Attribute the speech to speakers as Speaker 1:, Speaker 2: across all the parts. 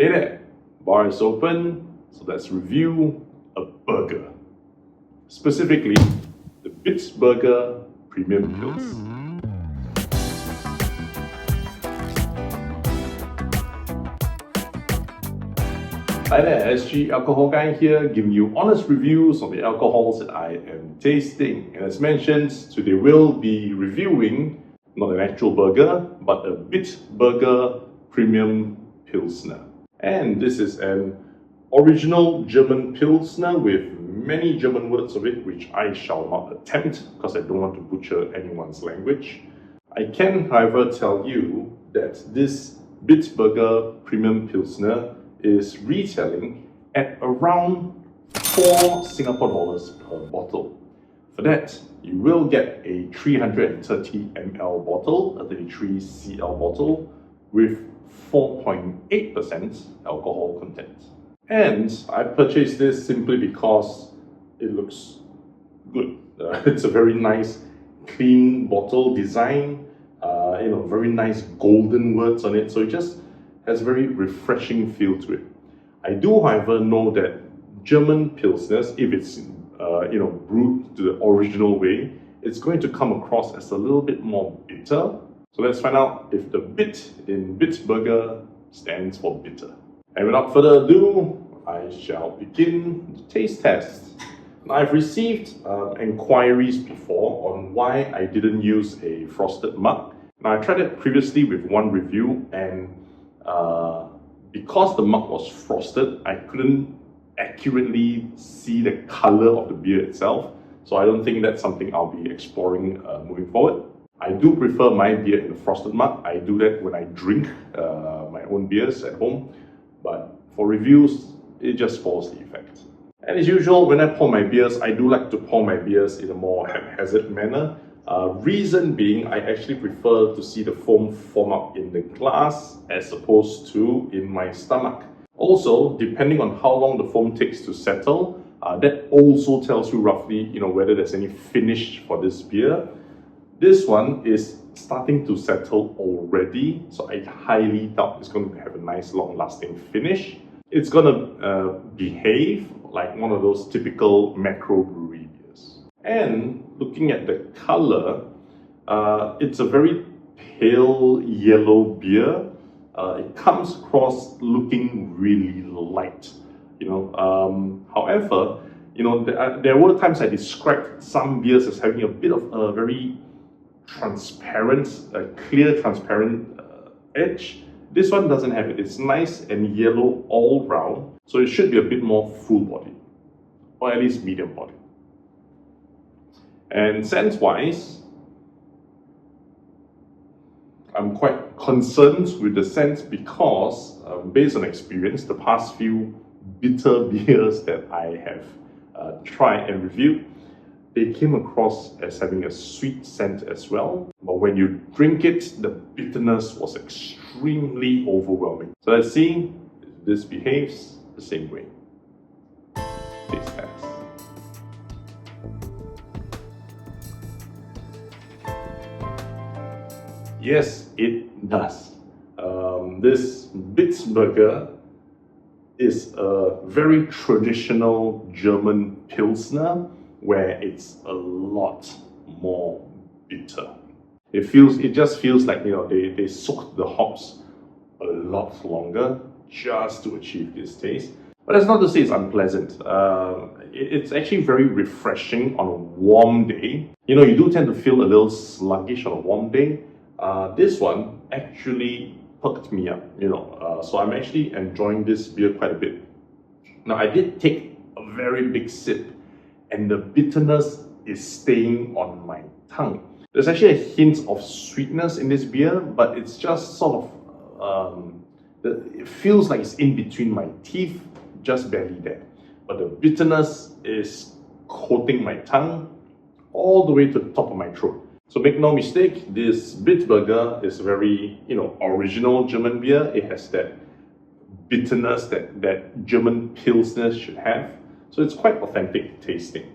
Speaker 1: Hey there, bar is open, so let's review a burger. Specifically, the Bitburger Premium Pils. Hi there, SG Alcohol Guy here, giving you honest reviews on the alcohols that I am tasting. And as mentioned, today we'll be reviewing not an actual burger, but a Bitburger Premium Pilsner. And this is an original German Pilsner with many German words of it, which I shall not attempt because I don't want to butcher anyone's language. I can, however, tell you that this Bitburger Premium Pilsner is retailing at around 4 Singapore dollars per bottle. For that, you will get a 330 ml bottle, a 33 cl bottle with 4.8% alcohol content. And I purchased this simply because it looks good. It's a very nice, clean bottle design, very nice golden words on it. So it just has a very refreshing feel to it. I do, however, know that German Pilsners, if it's brewed the original way, it's going to come across as a little bit more bitter. So let's find out if the bit in Bitburger stands for bitter. And without further ado, I shall begin the taste test. Now, I've received inquiries before on why I didn't use a frosted mug. Now, I tried it previously with one review, and because the mug was frosted, I couldn't accurately see the color of the beer itself. So I don't think that's something I'll be exploring moving forward. I do prefer my beer in a frosted mug. I do that when I drink my own beers at home. But for reviews, it just follows the effect. And as usual, when I pour my beers, I do like to pour my beers in a more haphazard manner. Reason being, I actually prefer to see the foam form up in the glass as opposed to in my stomach. Also, depending on how long the foam takes to settle, that also tells you roughly, whether there's any finish for this beer. This one is starting to settle already, so I highly doubt it's going to have a nice long-lasting finish. It's going to behave like one of those typical macro brewery beers. And looking at the color, it's a very pale yellow beer. It comes across looking really light. However, there were times I described some beers as having a bit of a very transparent, clear transparent edge. This one doesn't have it. It's nice and yellow all round, so it should be a bit more full body, or at least medium body. And scent wise, I'm quite concerned with the scent because based on experience, the past few bitter beers that I have tried and reviewed, they came across as having a sweet scent as well. But when you drink it, the bitterness was extremely overwhelming. So let's see if this behaves the same way. Taste test. Yes, it does. This Bitburger is a very traditional German Pilsner where it's a lot more bitter. It just feels like they soaked the hops a lot longer just to achieve this taste. But that's not to say it's unpleasant. It's actually very refreshing on a warm day. You do tend to feel a little sluggish on a warm day. This one actually perked me up, so I'm actually enjoying this beer quite a bit. Now, I did take a very big sip, and the bitterness is staying on my tongue. There's actually a hint of sweetness in this beer, but it's just sort of, it feels like it's in between my teeth, just barely there. But the bitterness is coating my tongue all the way to the top of my throat. So make no mistake, this Bitburger is very, original German beer. It has that bitterness that German Pilsners should have. So it's quite authentic tasting.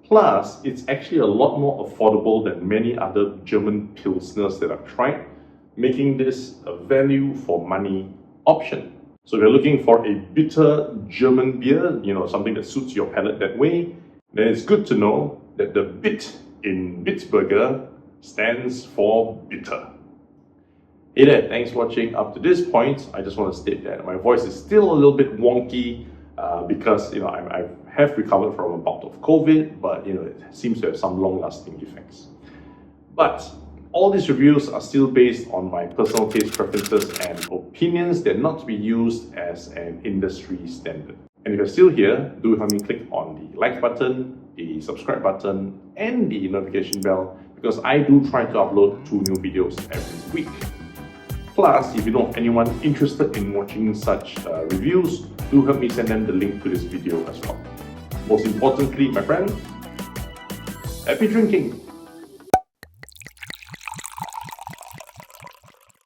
Speaker 1: Plus, it's actually a lot more affordable than many other German Pilsners that I've tried, making this a value for money option. So if you're looking for a bitter German beer, something that suits your palate that way, then it's good to know that the bit in Bitburger stands for bitter. Hey there, thanks for watching up to this point. I just want to state that my voice is still a little bit wonky because I have recovered from a bout of COVID, but it seems to have some long-lasting effects. But all these reviews are still based on my personal taste preferences and opinions. They're not to be used as an industry standard. And if you're still here, do help me click on the like button, the subscribe button, and the notification bell, because I do try to upload 2 new videos every week. Plus, if you know of anyone interested in watching such reviews, do help me send them the link to this video as well. Most importantly, my friend, happy drinking!